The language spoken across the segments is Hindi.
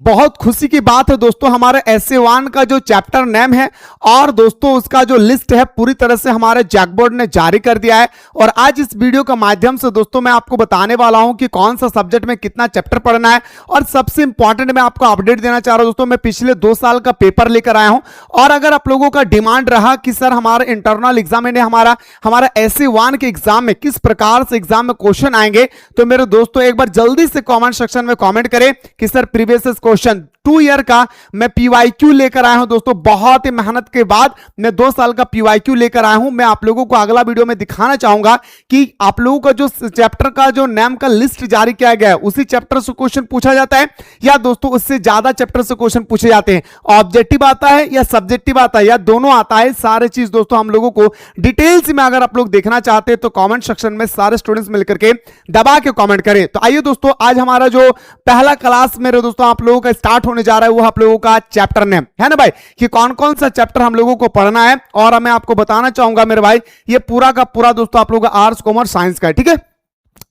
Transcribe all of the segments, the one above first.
बहुत खुशी की बात है दोस्तों, हमारे एसे1 का जो चैप्टर नेम है और दोस्तों उसका जो लिस्ट है पूरी तरह से हमारे जैकबोर्ड ने जारी कर दिया है। और आज इस वीडियो के माध्यम से दोस्तों मैं आपको बताने वाला हूं कि कौन सा सब्जेक्ट में कितना चैप्टर पढ़ना है। और सबसे इंपॉर्टेंट मैं आपको अपडेट देना चाह रहा हूं दोस्तों, मैं पिछले 2 साल का पेपर लेकर आया हूं। और अगर आप लोगों का डिमांड रहा कि सर हमारे इंटरनल एग्जाम में हमारा एसे1 के एग्जाम में किस प्रकार से एग्जाम में क्वेश्चन आएंगे, तो मेरे दोस्तों एक बार जल्दी से कमेंट सेक्शन में कमेंट करें कि सर प्रीवियस क्वेश्चन 2 ईयर का मैं पीवाईक्यू लेकर आया हूं। दोस्तों बहुत ही मेहनत के बाद मैं 2 साल का पीवाईक्यू लेकर आया हूं। मैं आप लोगों को अगला वीडियो में दिखाना चाहूंगा कि आप लोगों का जो चैप्टर का जो नेम का लिस्ट जारी किया गया है उसी चैप्टर से क्वेश्चन पूछा जाता है या दोस्तों उससे ज्यादा चैप्टर से क्वेश्चन पूछे जाते हैं, ऑब्जेक्टिव आता है या सब्जेक्टिव आता है या दोनों आता है। सारे चीज दोस्तों हम लोगों को डिटेल्स में अगर आप लोग देखना चाहते हैं तो कमेंट सेक्शन में सारे स्टूडेंट्स मिलकर के दबा के कमेंट करें। तो आइए दोस्तों, आज हमारा जो पहला क्लास मेरे दोस्तों आप लोगों का स्टार्ट होने जा रहा है वो आप लोगों का चैप्टर नेम है ना भाई, कि कौन कौन सा चैप्टर हम लोगों को पढ़ना है। और मैं आपको बताना चाहूंगा मेरे भाई, ये पूरा का पूरा दोस्तों आप लोगों का आर्ट्स कॉमर्स साइंस का है, ठीक है।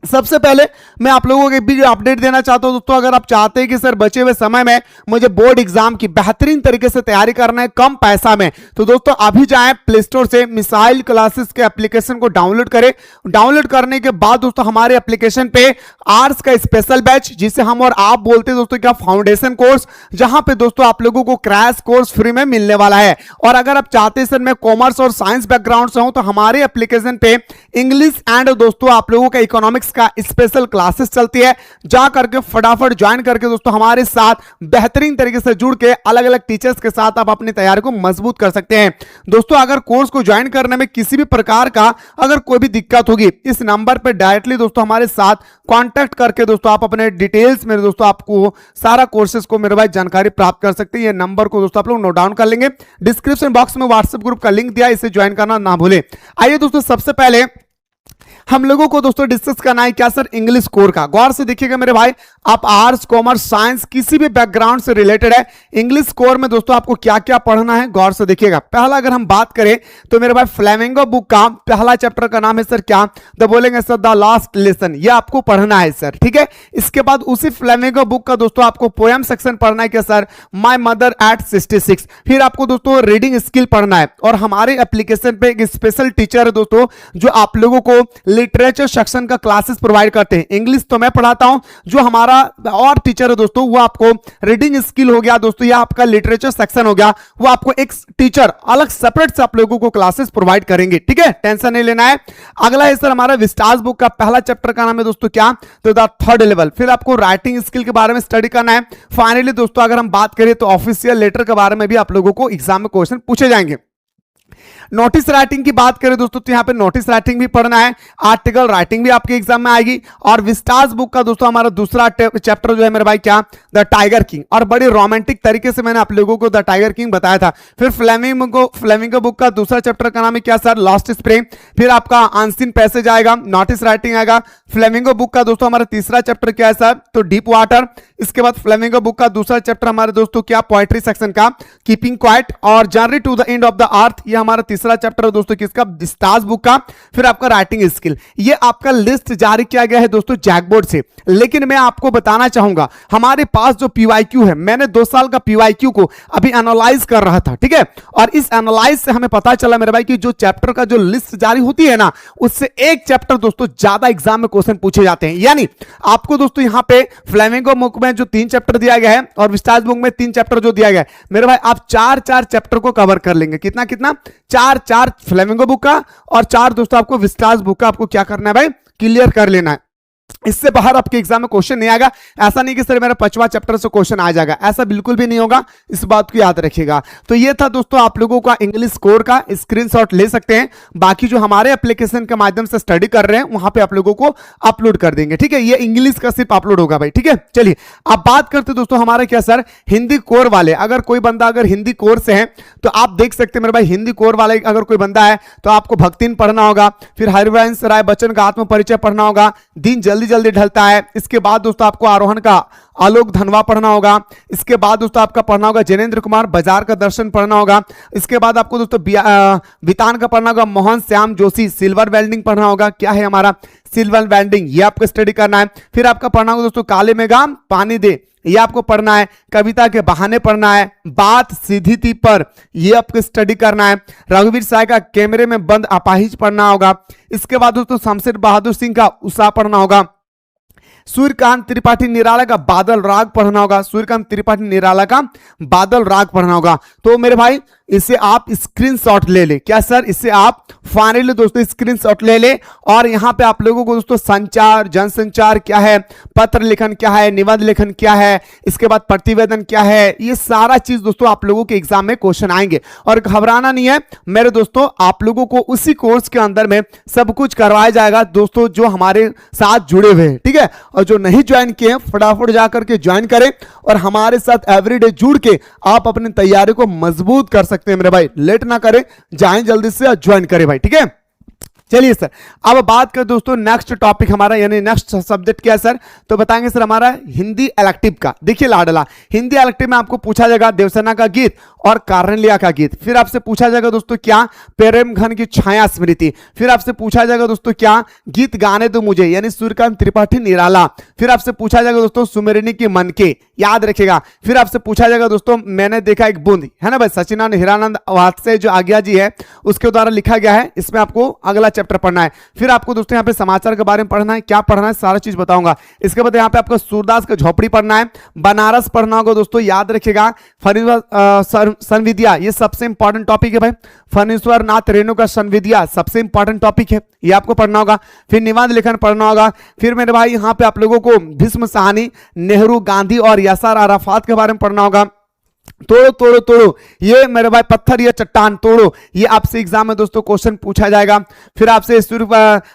सबसे पहले मैं आप लोगों के भी अपडेट देना चाहता हूं दोस्तों, अगर आप चाहते हैं कि सर बचे हुए समय में मुझे बोर्ड एग्जाम की बेहतरीन तरीके से तैयारी करना है कम पैसा में, तो दोस्तों अभी जाएं प्ले स्टोर से मिसाइल क्लासेस के एप्लीकेशन को डाउनलोड करें। डाउनलोड करने के बाद दोस्तों हमारे एप्लीकेशन पे आर्ट्स का स्पेशल बैच, जिसे हम और आप बोलते हैं दोस्तों क्या, फाउंडेशन कोर्स, जहां पे दोस्तों आप लोगों को क्रैश कोर्स फ्री में मिलने वाला है। और अगर आप चाहते हैं सर मैं कॉमर्स और साइंस बैकग्राउंड से हूं, तो हमारे एप्लीकेशन पे इंग्लिश एंड दोस्तों आप लोगों का इकोनॉमिक्स का स्पेशल क्लासेस चलती है। जा करके फटाफट ज्वाइन करके दोस्तों हमारे साथ बेहतरीन तरीके से जुड़ के अलग अलग टीचर्स के साथ आप अपनी तैयारी को मजबूत कर सकते हैं। दोस्तों अगर कोर्स को ज्वाइन करने में किसी भी प्रकार का अगर कोई भी दिक्कत होगी, इस नंबर पे डायरेक्टली दोस्तों हमारे साथ कांटेक्ट करके दोस्तों आप अपने डिटेल्स में दोस्तों आपको सारा कोर्सेज को मेरे भाई जानकारी प्राप्त कर सकते हैं। ये नंबर को दोस्तों आप लोग नोट डाउन कर लेंगे, डिस्क्रिप्शन बॉक्स में व्हाट्सएप ग्रुप का लिंक दिया, इसे ज्वाइन करना ना भूलें। आइए दोस्तों, सबसे पहले हम लोगों को दोस्तों डिस्कस करना है क्या सर, इंग्लिश कोर का। गौर से देखिएगा मेरे भाई, आप आर्ट्स कॉमर्स साइंस किसी भी बैकग्राउंड से रिलेटेड है, इंग्लिश कोर में दोस्तों आपको क्या क्या पढ़ना है गौर से देखिएगा। पहला अगर हम बात करें तो मेरे भाई फ्लेमिंगो बुक का पहला चैप्टर का नाम है सर क्या, तो बोलेंगे सर द लास्ट लेसन, ये आपको पढ़ना है सर, ठीक है। इसके बाद उसी फ्लेमिंगो बुक का दोस्तों आपको पोएम सेक्शन पढ़ना है क्या सर, माय मदर एट 66। फिर आपको दोस्तों रीडिंग स्किल पढ़ना है। और हमारे एप्लीकेशन पे एक स्पेशल टीचर है दोस्तों जो आप लोगों को लिटरेचर सेक्शन का क्लासेस प्रोवाइड करते हैं। इंग्लिश तो मैं पढ़ाता हूं, जो हमारा और टीचर है दोस्तों वो आपको रीडिंग स्किल हो गया दोस्तों, या आपका लिटरेचर सेक्शन हो गया, वो आपको एक टीचर अलग सेपरेट से आप लोगों को क्लासेस प्रोवाइड करेंगे, ठीक है, टेंशन नहीं लेना है। अगला है सर हमारा विस्टास बुक का पहला चैप्टर का नाम है दोस्तों क्या, तो द थर्ड लेवल। फिर आपको राइटिंग स्किल के बारे में स्टडी करना है। फाइनली दोस्तों अगर हम बात करें तो ऑफिशियल लेटर के बारे में भी आप लोगों को एग्जाम में क्वेश्चन पूछे जाएंगे। नोटिस राइटिंग की बात करें दोस्तों तो यहां पे नोटिस राइटिंग भी पढ़ना है, आर्टिकल राइटिंग भी आपके एग्जाम में आएगी। और विस्टास बुक का दोस्तों हमारा दूसरा चैप्टर जो है मेरे भाई क्या, द टाइगर किंग, और बड़ी रोमांटिक तरीके से मैंने आप लोगों को द टाइगर किंग बताया था। फिर फ्लेमिंगो बुक का दूसरा चैप्टर का नाम है क्या सर, लॉस्ट स्प्रिंग। फिर आपका अनसीन पैसेज आएगा, नोटिस राइटिंग आएगा। फ्लेमिंगो बुक का दोस्तों हमारा तीसरा चैप्टर क्या है सर, तो डीप वाटर। इसके बाद फ्लेमिंगो बुक का दूसरा चैप्टर हमारे दोस्तों क्या, पोएट्री सेक्शन का कीपिंग क्वाइट। और journey to the end of the earth, ये हमारा तीसरा चैप्टर है दोस्तों किसका, विस्टास बुक का। फिर आपका राइटिंग स्किल। ये आपका लिस्ट जारी किया गया है दोस्तों जैकबोर्ड से, लेकिन मैं आपको बताना चाहूंगा हमारे पास जो पीवाईक्यू है, मैंने 2 साल का पीवाईक्यू को अभी एनालाइज कर रहा था, ठीक है। और इस एनालाइज से हमें पता चला मेरे भाई कि जो चैप्टर का जो लिस्ट जारी होती है ना, उससे एक चैप्टर दोस्तों ज्यादा एग्जाम में क्वेश्चन पूछे जाते हैं। यानी आपको दोस्तों यहां पे फ्लेमिंगो बुक में जो 3 चैप्टर दिया गया है और विस्टास बुक में 3 चैप्टर जो दिया गया है मेरे भाई, आप 4 चैप्टर को कवर कर लेंगे। कितना कितना, 4 फ्लेमिंगो बुक का और 4 दोस्तों आपको विस्टास बुक का आपको क्या करना है भाई, क्लियर कर लेना है। इससे बाहर आपके एग्जाम में क्वेश्चन नहीं आएगा। ऐसा नहीं कि सर मेरा 5वां चैप्टर से क्वेश्चन आ जाएगा, ऐसा बिल्कुल भी नहीं होगा, इस बात को याद रखिएगा। तो ये था दोस्तों आप लोगों का इंग्लिश कोर का, स्क्रीनशॉट ले सकते हैं। बाकी जो हमारे एप्लीकेशन के माध्यम से स्टडी कर रहे हैं वहां पे आप लोगों को अपलोड कर देंगे, ठीक है। ये इंग्लिश का सिर्फ अपलोड होगा भाई, ठीक है। चलिए अब बात करते दोस्तों हमारे क्या सर, हिंदी कोर वाले। अगर कोई बंदा अगर हिंदी कोर से है तो आप देख सकते हैं मेरे भाई, हिंदी कोर वाले अगर कोई बंदा है तो आपको भक्तिन पढ़ना होगा। फिर हरिवंश राय बच्चन का आत्म परिचय पढ़ना होगा, दिन जल्दी जल्दी ढलता है। इसके बाद दोस्तों आपको आरोहण का आलोक धनवा पढ़ना होगा। इसके बाद दोस्तों आपका पढ़ना होगा जैनेन्द्र कुमार बाजार का दर्शन पढ़ना होगा। इसके बाद आपको दोस्तों वितान का पढ़ना होगा मोहन श्याम जोशी सिल्वर वेल्डिंग पढ़ना होगा। क्या है हमारा सिल्वर वेल्डिंग, ये आपको स्टडी करना है। फिर आपका पढ़ना होगा दोस्तों काले में गाम पानी दे, ये आपको पढ़ना है, कविता के बहाने पढ़ना है, बात सीधी थी पर ये आपको स्टडी करना है, रघुवीर साय का कैमरे में बंद अपाहिज पढ़ना होगा। इसके बाद दोस्तों शमशेर बहादुर सिंह का उषा पढ़ना होगा, सूर्यकांत त्रिपाठी निराला का बादल राग पढ़ना होगा, सूर्यकांत त्रिपाठी निराला का बादल राग पढ़ना होगा। तो मेरे भाई इसे आप स्क्रीनशॉट ले ले। क्या सर? इसे आप फाइनली दोस्तों स्क्रीनशॉट ले ले और यहां पे आप लोगों को दोस्तों संचार, जनसंचार क्या है, पत्र लेखन क्या है, निबंध लेखन क्या है, इसके बाद प्रतिवेदन क्या है, ये सारा चीज दोस्तों आप लोगों के एग्जाम में क्वेश्चन आएंगे। और घबराना नहीं है मेरे दोस्तों, आप लोगों को उसी कोर्स के अंदर में सब कुछ करवाया जाएगा दोस्तों जो हमारे साथ जुड़े हुए हैं, ठीक है। और जो नहीं ज्वाइन किए हैं फटाफट जाकर के ज्वाइन करें और हमारे साथ एवरीडे जुड़ के आप अपनी तैयारी को मजबूत कर सकते हैं मेरे भाई। लेट ना करें, जाएं जल्दी से और ज्वाइन करें भाई, ठीक है। चलिए सर, अब बात करें दोस्तों नेक्स्ट टॉपिक हमारा यानी नेक्स्ट सब्जेक्ट क्या है सर? तो बताएंगे सर हमारा हिंदी इलेक्टिव का। देखिए लाडला, हिंदी इलेक्टिव में आपको पूछा जाएगा देवसेना का गीत और कार्यालय का गीत। फिर आपसे पूछा जाएगा दोस्तों क्या? प्रेम घन की छाया स्मृति। फिर आपसे पूछा जाएगा दोस्तों क्या? गीत गाने दो मुझे यानी सूर्यकांत त्रिपाठी निराला। फिर आपसे पूछा जाएगा दोस्तों सुमेरिनी की मन के, याद रखेगा। फिर आपसे पूछा जाएगा दोस्तों मैंने देखा एक बूंद, है ना भाई, सचिनानंद हीरानंद वात्स्यय जो आज्ञा जी है उसके द्वारा लिखा गया है। इसमें आपको अगला चैप्टर पढ़ना है। फिर आपको दोस्तों यहाँ पे समाचार के बारे में पढ़ना है, क्या पढ़ना है सारा चीज बताऊंगा। इसके बाद यहाँ पे आपको सूरदास का झोपड़ी पढ़ना है, बनारस पढ़ना होगा दोस्तों, याद रखिएगा। फरीदाबाद संविदिया ये सबसे इंपॉर्टेंट टॉपिक है भाई। फणीश्वर नाथ रेणु का संविदिया सबसे इंपॉर्टेंट टॉपिक है, ये आपको पढ़ना होगा। फिर निबंध लेखन पढ़ना होगा। फिर मेरे भाई यहाँ पे आप लोगों को भीष्म साहनी, नेहरू, गांधी और यासर अराफात के बारे में पढ़ना होगा। तोड़ो तोड़ो तोड़ो, ये मेरे भाई पत्थर या चट्टान तोड़ो, ये आपसे एग्जाम में दोस्तों क्वेश्चन पूछा जाएगा। फिर आपसे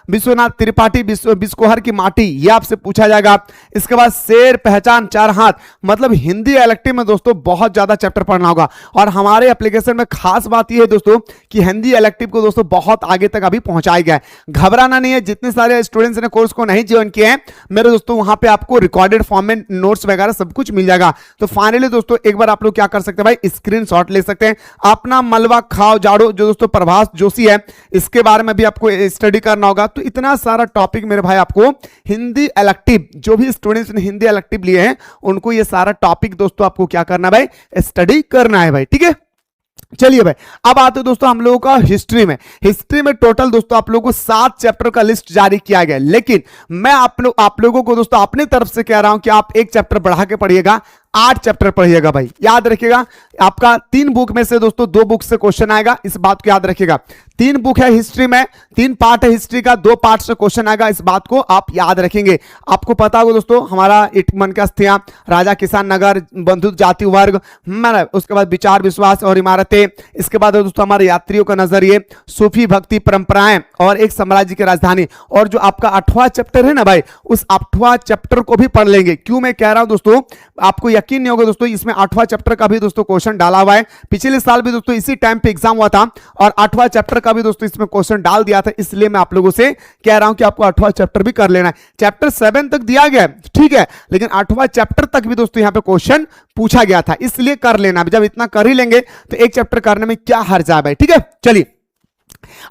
विश्वनाथ त्रिपाठी बिस्कोहर की माटी, ये आपसे पूछा जाएगा। इसके बाद शेर पहचान चार हाथ, मतलब हिंदी इलेक्टिव में दोस्तों बहुत ज्यादा चैप्टर पढ़ना होगा। और हमारे एप्लीकेशन में खास बात यह है दोस्तों कि हिंदी इलेक्टिव को दोस्तों बहुत आगे तक अभी पहुंचाया गया है। घबराना नहीं है, जितने सारे स्टूडेंट्स ने कोर्स को नहीं ज्वाइन किए हैं मेरे दोस्तों वहां पे आपको रिकॉर्डेड फॉर्म में नोट्स वगैरह सब कुछ मिल जाएगा। तो फाइनली दोस्तों एक बार आप लोग क्या कर सकते हैं भाई, स्क्रीनशॉट ले सकते हैं। अपना मलबा खाओ जाड़ो जो दोस्तों प्रभास जोशी है इसके बारे में भी आपको स्टडी करना होगा। तो इतना सारा टॉपिक मेरे भाई आपको हिंदी इलेक्टिव, जो भी स्टूडेंट्स ने हिंदी इलेक्टिव लिए हैं उनको ये सारा टॉपिक दोस्तों आपको क्या करना है भाई, स्टडी करना है भाई, ठीक है। चलिए भाई अब आते हैं दोस्तों हम लोगों का हिस्ट्री में। हिस्ट्री में टोटल दोस्तों आप लोगों को 7 चैप्टर का लिस्ट जारी किया गया, लेकिन मैं आप लोगों को दोस्तों अपनी तरफ से कह रहा हूं कि आप एक चैप्टर बढ़ा के पढ़िएगा, 8 चैप्टर पढ़िएगा भाई। याद रखिएगा आपका 3 बुक में से दोस्तों 2 बुक से क्वेश्चन आएगा, इस बात को याद रखिएगा। 3 बुक है हिस्ट्री में, 3 पार्ट है हिस्ट्री का, 2 पार्ट से क्वेश्चन आएगा, इस बात को आप याद रखेंगे। आपको पता होगा दोस्तों हमारा मन के अस्थियां, राजा किसान नगर, बंधु जाति वर्ग, उसके बाद विचार विश्वास और इमारतें, इसके बाद दोस्तों हमारे यात्रियों का नजरिए, सूफी भक्ति परंपराएं और एक साम्राज्य की राजधानी। और जो आपका 8वां चैप्टर है ना भाई, उस 8वां चैप्टर को भी पढ़ लेंगे। क्यों मैं कह रहा हूं दोस्तों, आपको यकीन नहीं होगा दोस्तों इसमें 8वां चैप्टर का भी दोस्तों क्वेश्चन डाला हुआ है। पिछले साल भी दोस्तों इसी टाइम पे एग्जाम हुआ था और 8वां चैप्टर का भी दोस्तों इसमें क्वेश्चन डाल दिया था। इसलिए मैं आप लोगों से कह रहा हूं कि आपको 8वां चैप्टर भी कर लेना है। चैप्टर 7 तक दिया गया है ठीक है, लेकिन 8वां चैप्टर तक भी दोस्तों यहां पे क्वेश्चन पूछा गया था, इसलिए कर लेना। जब इतना कर ही लेंगे तो एक चैप्टर करने में क्या हर्ज है भाई, ठीक है। चलिए,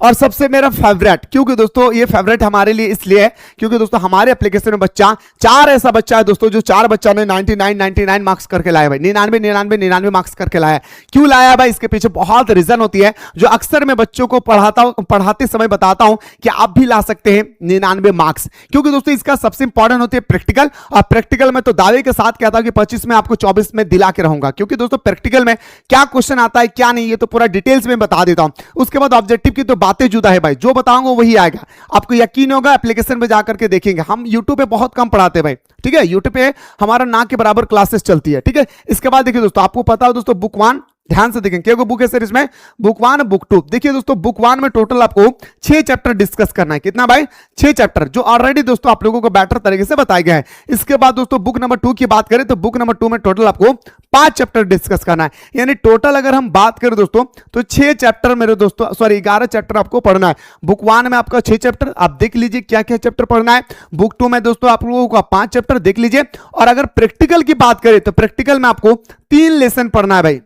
और सबसे मेरा फेवरेट, क्योंकि दोस्तों ये फेवरेट हमारे लिए इसलिए है क्योंकि दोस्तों हमारे एप्लीकेशन में बच्चा 4 ऐसा बच्चा है दोस्तों जो 4 बच्चा ने 99 मार्क्स करके लाया भाई, 99 मार्क्स करके लाया। क्यों लाया भाई, इसके पीछे बहुत रीजन होती है जो अक्सर मैं बच्चों को पढ़ाते समय बताता हूं कि आप भी ला सकते हैं 99 मार्क्स। क्योंकि दोस्तों इसका सबसे इंपॉर्टेंट होती है प्रैक्टिकल, और प्रैक्टिकल में तो दावे के साथ कहता हूं कि 25 में आपको 24 में दिला के रहूंगा। क्योंकि दोस्तों प्रैक्टिकल में क्या क्वेश्चन आता है क्या नहीं, ये तो पूरा डिटेल्स में बता देता हूं। उसके बाद ऑब्जेक्टिव की तो बातें जुदा है भाई, जो बताऊंगा वही आएगा। आपको यकीन होगा एप्लीकेशन पे जाकर के देखेंगे, हम यूट्यूब पे बहुत कम पढ़ाते हैं भाई, ठीक है। यूट्यूब पे हमारा ना के बराबर क्लासेस चलती है, ठीक है। इसके बाद देखिए दोस्तों, आपको पता हो दोस्तों बुक 1, ध्यान से देखें क्या बुक है सर इसमें, बुक 1 बुक 2। देखिए दोस्तों बुक 1 में टोटल आपको 6 चैप्टर डिस्कस करना है। कितना भाई, 6 चैप्टर, जो ऑलरेडी दोस्तों आप लोगों को बेटर तरीके से बताया गया है। इसके बाद दोस्तों बुक नंबर 2 की बात करें तो बुक नंबर 2 में टोटल आपको 5 चैप्टर डिस्कस करना है। यानी टोटल अगर हम बात करें दोस्तों तो 6 चैप्टर मेरे दोस्तों, सॉरी 11 चैप्टर आपको पढ़ना है। बुक 1 में आपका 6 चैप्टर, आप देख लीजिए क्या क्या चैप्टर पढ़ना है। बुक 2 में दोस्तों आप लोगों को 5 चैप्टर देख लीजिए। और अगर प्रैक्टिकल की बात करें तो प्रैक्टिकल में आपको 3 लेसन पढ़ना है भाई।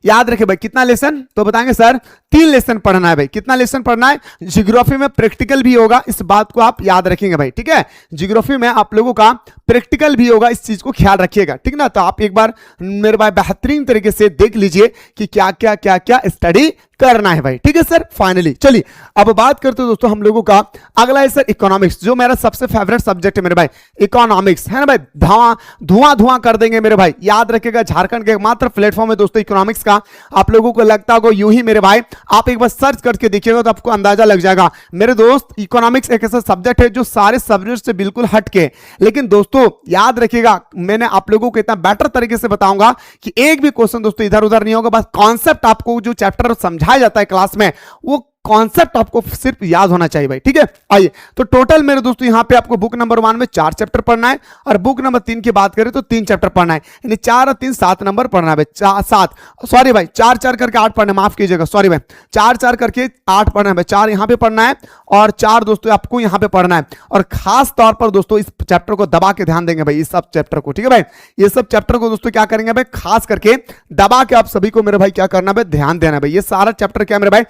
याद रखे भाई कितना लेसन, तो बताएंगे सर 3 लेसन पढ़ना है भाई। कितना लेसन पढ़ना है? ज्योग्राफी में प्रैक्टिकल भी होगा, इस बात को आप याद रखेंगे भाई, ठीक है। ज्योग्राफी में आप लोगों का प्रैक्टिकल भी होगा, इस चीज को ख्याल रखिएगा, ठीक ना। तो आप एक बार मेरे भाई बेहतरीन तरीके से देख लीजिए कि क्या क्या क्या क्या स्टडी करना है भाई, ठीक है सर। फाइनली चलिए अब बात करते हैं दोस्तों हम लोगों का अगला है सर इकोनॉमिक्स, जो मेरा सबसे फेवरेट सब्जेक्ट है मेरे भाई। इकोनॉमिक्स है ना भाई, धुआं धुआं कर देंगे मेरे भाई, याद रखिएगा। झारखंड के एकमात्र प्लेटफॉर्म है दोस्तों इकोनॉमिक्स का। आप लोगों को लगता होगा यूं ही मेरे भाई, आप एक बार सर्च करके देखिएगा तो आपको अंदाजा लग जाएगा मेरे दोस्त। इकोनॉमिक्स एक ऐसा सब्जेक्ट है जो सारे सब्जेक्ट से बिल्कुल हटके, लेकिन दोस्तों याद रखिएगा मैंने आप लोगों को इतना बेटर तरीके से बताऊंगा कि एक भी क्वेश्चन दोस्तों इधर उधर नहीं होगा। बस कॉन्सेप्ट आपको जो चैप्टर समझाया जाता है क्लास में, वो कॉन्सेप्ट आपको सिर्फ याद होना चाहिए भाई, ठीक है। आइए तो टोटल मेरे दोस्तों यहां पे आपको बुक नंबर 1 में 4 चैप्टर पढ़ना है, और बुक नंबर 3 की बात करें तो 3 चैप्टर पढ़ना है, यानी 4 और 3 7 नंबर पढ़ना है भाई। 7 सॉरी भाई 4 करके 8 पढ़ना है, माफ कीजिएगा सॉरी भाई, 4 करके 8 पढ़ना है भाई। 4 यहां पे पढ़ना है और 4 दोस्तों आपको यहां पे पढ़ना है। और खास तौर पर दोस्तों इस चैप्टर को दबा के ध्यान देंगे भाई, इस सब चैप्टर को, ठीक है भाई। ये सब चैप्टर को दोस्तों क्या करेंगे भाई, खास करके दबा के आप सभी को मेरे भाई क्या करना है भाई, ध्यान देना है भाई। ये सारा चैप्टर क्या मेरे भाई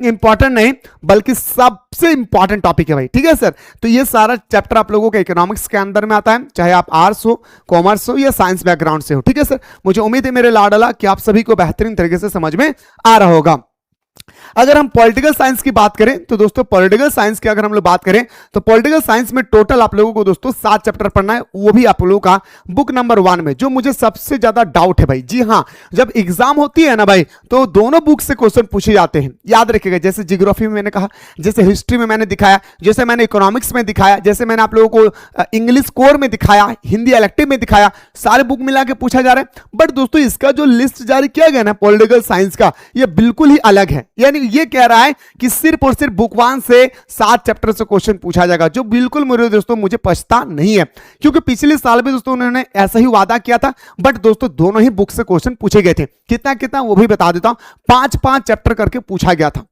इंपॉर्टेंट नहीं बल्कि सबसे इंपॉर्टेंट टॉपिक है भाई, ठीक है सर। तो ये सारा चैप्टर आप लोगों के इकोनॉमिक्स के अंदर में आता है, चाहे आप आर्ट्स हो, कॉमर्स हो या साइंस बैकग्राउंड से हो, ठीक है सर। मुझे उम्मीद है मेरे लाडला कि आप सभी को बेहतरीन तरीके से समझ में आ रहा होगा। अगर हम पॉलिटिकल साइंस की बात करें तो दोस्तों पॉलिटिकल साइंस की अगर हम लोग बात करें तो पॉलिटिकल साइंस में टोटल आप लोगों को दोस्तों 7 चैप्टर पढ़ना है, वो भी आप लोगों का बुक नंबर 1 में। जो मुझे सबसे ज्यादा डाउट है भाई, जी हाँ, जब एग्जाम होती है ना भाई तो दोनों बुक से क्वेश्चन पूछे जाते हैं, याद रखिएगा। जैसे ज्योग्राफी में मैंने कहा, जैसे हिस्ट्री में मैंने दिखाया, जैसे मैंने इकोनॉमिक्स में दिखाया, जैसे मैंने आप लोगों को इंग्लिश कोर में दिखाया, हिंदी इलेक्टिव में दिखाया, सारे बुक मिला के पूछा जा रहा है। बट दोस्तों इसका जो लिस्ट जारी किया गया ना पॉलिटिकल साइंस का, ये बिल्कुल ही अलग है। यानी ये कह रहा है कि सिर्फ और सिर्फ बुक 1 से 7 चैप्टर से क्वेश्चन पूछा जाएगा, जो बिल्कुल मेरे दोस्तों मुझे पछता नहीं है, क्योंकि पिछले साल भी दोस्तों उन्होंने ऐसा ही वादा किया था। बट दोस्तों दोनों ही बुक से क्वेश्चन पूछे गए थे, कितना कितना वो भी बता देता हूं, 5-5 चैप्टर करके पूछा गया था,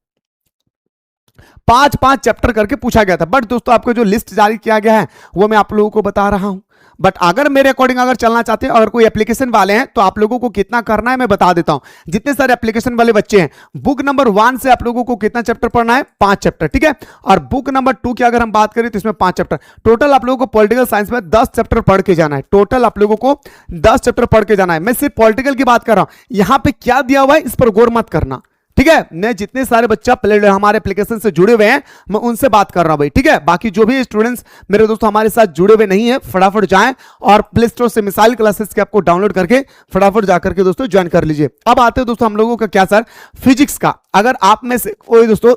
5-5 चैप्टर करके पूछा गया था। बट दोस्तों आपको जो लिस्ट जारी किया गया है वो मैं आप लोगों को बता रहा हूं। बट अगर मेरे अकॉर्डिंग अगर चलना चाहते हैं, अगर कोई एप्लीकेशन वाले हैं तो आप लोगों को कितना करना है मैं बता देता हूं। जितने सारे एप्लीकेशन वाले बच्चे हैं, बुक नंबर 1 से आप लोगों को कितना चैप्टर पढ़ना है, 5 चैप्टर, ठीक है। और बुक नंबर 2 की अगर हम बात करें तो इसमें 5 चैप्टर। टोटल आप लोगों को पॉलिटिकल साइंस में 10 चैप्टर पढ़ के जाना है। टोटल आप लोगों को 10 चैप्टर पढ़ के जाना है। मैं सिर्फ पॉलिटिकल की बात कर रहा हूं, यहां पर क्या दिया हुआ है इस पर गौर मत करना, ठीक है। मैं जितने सारे बच्चा हमारे एप्लीकेशन से जुड़े हुए हैं मैं उनसे बात कर रहा हूं भाई, ठीक है। बाकी जो भी स्टूडेंट्स मेरे दोस्तों हमारे साथ जुड़े हुए नहीं है, फटाफट जाएं और प्ले स्टोर से मिसाइल क्लासेस के आपको डाउनलोड करके फटाफट जाकर के दोस्तों ज्वाइन कर लीजिए। अब आते हैं दोस्तों हम लोगों का क्या सर, फिजिक्स का। अगर आप में से कोई दोस्तों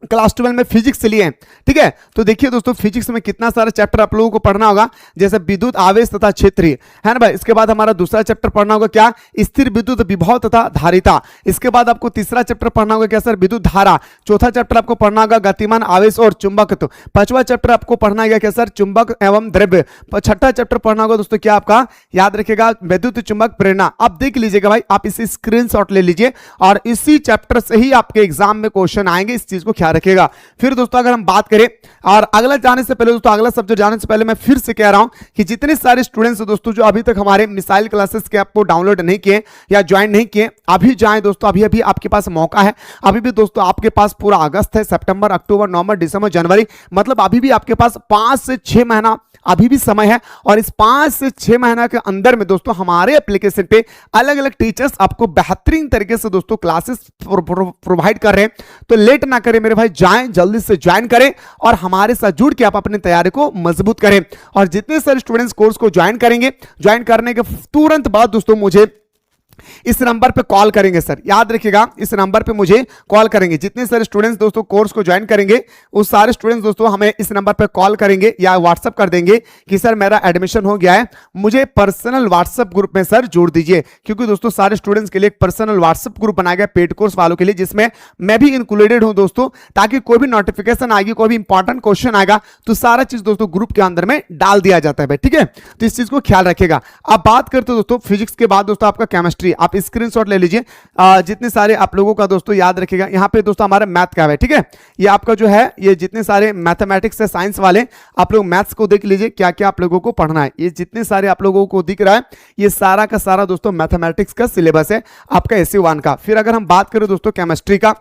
क्लास 12 में फिजिक्स से लिए हैं, ठीक है, तो देखिए दोस्तों फिजिक्स में कितना सारा चैप्टर आप लोगों को पढ़ना होगा, जैसे विद्युत आवेश तथा क्षेत्रीय, है ना भाई। इसके बाद हमारा दूसरा चैप्टर पढ़ना होगा क्या, स्थिर विद्युत विभव तथा धारिता। इसके बाद आपको तीसरा चैप्टर पढ़ना होगा क्या सर, विद्युत धारा। चौथा चैप्टर आपको पढ़ना होगा गतिमान आवेश और चुंबकत्व। पांचवा चैप्टर आपको पढ़ना है क्या सर, चुंबक एवं द्रव्य। छठा चैप्टर पढ़ना होगा दोस्तों क्या आपका, याद रखिएगा, विद्युत चुंबक प्रेरणा। अब देख लीजिएगा भाई, आप इसे स्क्रीनशॉट ले लीजिए और इसी चैप्टर से ही आपके एग्जाम में क्वेश्चन आएंगे, इस चीज को ख्याल रखिएगा। फिर दोस्तों अगर हम बात करें, और अगला जाने से पहले दोस्तों, अगला सब्जेक्ट जाने से पहले मैं फिर से कह रहा हूं कि जितने सारे स्टूडेंट्स दोस्तों जो अभी तक हमारे मिसाइल क्लासेस के आपको डाउनलोड नहीं किए या ज्वाइन नहीं किए, अभी जाएं दोस्तों, अभी अभी आपके पास मौका है। अभी भी दोस्तों आपके पास पूरा अगस्त है, सितंबर, अक्टूबर, नवंबर, दिसंबर, जनवरी, मतलब अभी भी आपके पास 5 से 6 महीना अभी भी समय है। और इस 5 से 6 महीना के अंदर में दोस्तों हमारे एप्लीकेशन पे अलग अलग टीचर्स आपको बेहतरीन तरीके से दोस्तों क्लासेस प्रोवाइड कर रहे हैं। तो लेट ना करें मेरे भाई, जाएं जल्दी से ज्वाइन करें और हमारे साथ जुड़ के आप अपनी तैयारी को मजबूत करें। और जितने सारे स्टूडेंट्स कोर्स को ज्वाइन करेंगे, ज्वाइन करने के तुरंत बाद दोस्तों मुझे इस नंबर पे कॉल करेंगे सर, याद रखिएगा, इस नंबर पे मुझे कॉल करेंगे। जितने सारे स्टूडेंट्स दोस्तों कोर्स को ज्वाइन करेंगे, उस सारे स्टूडेंट्स दोस्तों हमें इस नंबर पे कॉल करेंगे या व्हाट्सअप कर देंगे कि सर मेरा एडमिशन हो गया है, मुझे पर्सनल व्हाट्सअप ग्रुप में सर जोड़ दीजिए। क्योंकि दोस्तों सारे स्टूडेंट्स के लिए एक पर्सनल व्हाट्सअप ग्रुप बनाया गया पेड कोर्स वालों के लिए, जिसमें मैं भी इंक्लूडेड हूं दोस्तों, ताकि कोई भी नोटिफिकेशन आएगी, कोई भी इंपॉर्टेंट क्वेश्चन आएगा तो सारा चीज दोस्तों ग्रुप के अंदर में डाल दिया जाता है भाई, ठीक है। तो इस चीज को ख्याल रखिएगा। अब बात करते दोस्तों फिजिक्स के बाद दोस्तों आपका केमिस्ट्री केमिस्ट्री, आप स्क्रीनशॉट ले लीजिए। जितने सारे आप लोगों का दोस्तों याद रखिएगा, यहाँ पे दोस्तों हमारा मैथ का है, ठीक है। ये आपका जो है ये जितने सारे मैथमेटिक्स है साइंस वाले, आप लोग मैथ्स को देख लीजिए क्या क्या आप लोगों को पढ़ना है। ये जितने सारे आप लोगों को दिख रहा है ये सारा का सारा दोस्तों मैथमेटिक्स का सिलेबस है आपका SE1 का। फिर अगर हम बात करें दोस्तों केमिस्ट्री का,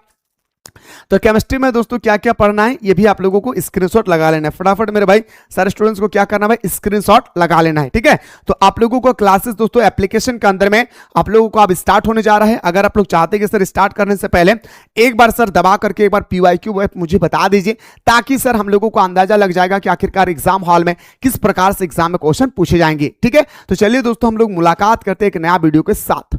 तो केमिस्ट्री में दोस्तों क्या क्या पढ़ना है ये भी आप लोगों को स्क्रीनशॉट लगा लेना है। फटाफट मेरे भाई सारे स्टूडेंट्स को क्या करना है भाई, स्क्रीनशॉट लगा लेना है, ठीक है। तो आप लोगों को क्लासेस दोस्तों एप्लीकेशन के अंदर में आप लोगों को अब स्टार्ट होने जा रहा है। अगर आप लोग चाहते हैं कि सर स्टार्ट करने से पहले एक बार सर दबा करके एक बार PYQ मुझे बता दीजिए, ताकि सर हम लोगों को अंदाजा लग जाएगा कि आखिरकार एग्जाम हॉल में किस प्रकार से एग्जाम में क्वेश्चन पूछे जाएंगे, ठीक है। तो चलिए दोस्तों हम लोग मुलाकात करते हैं एक नया वीडियो के साथ।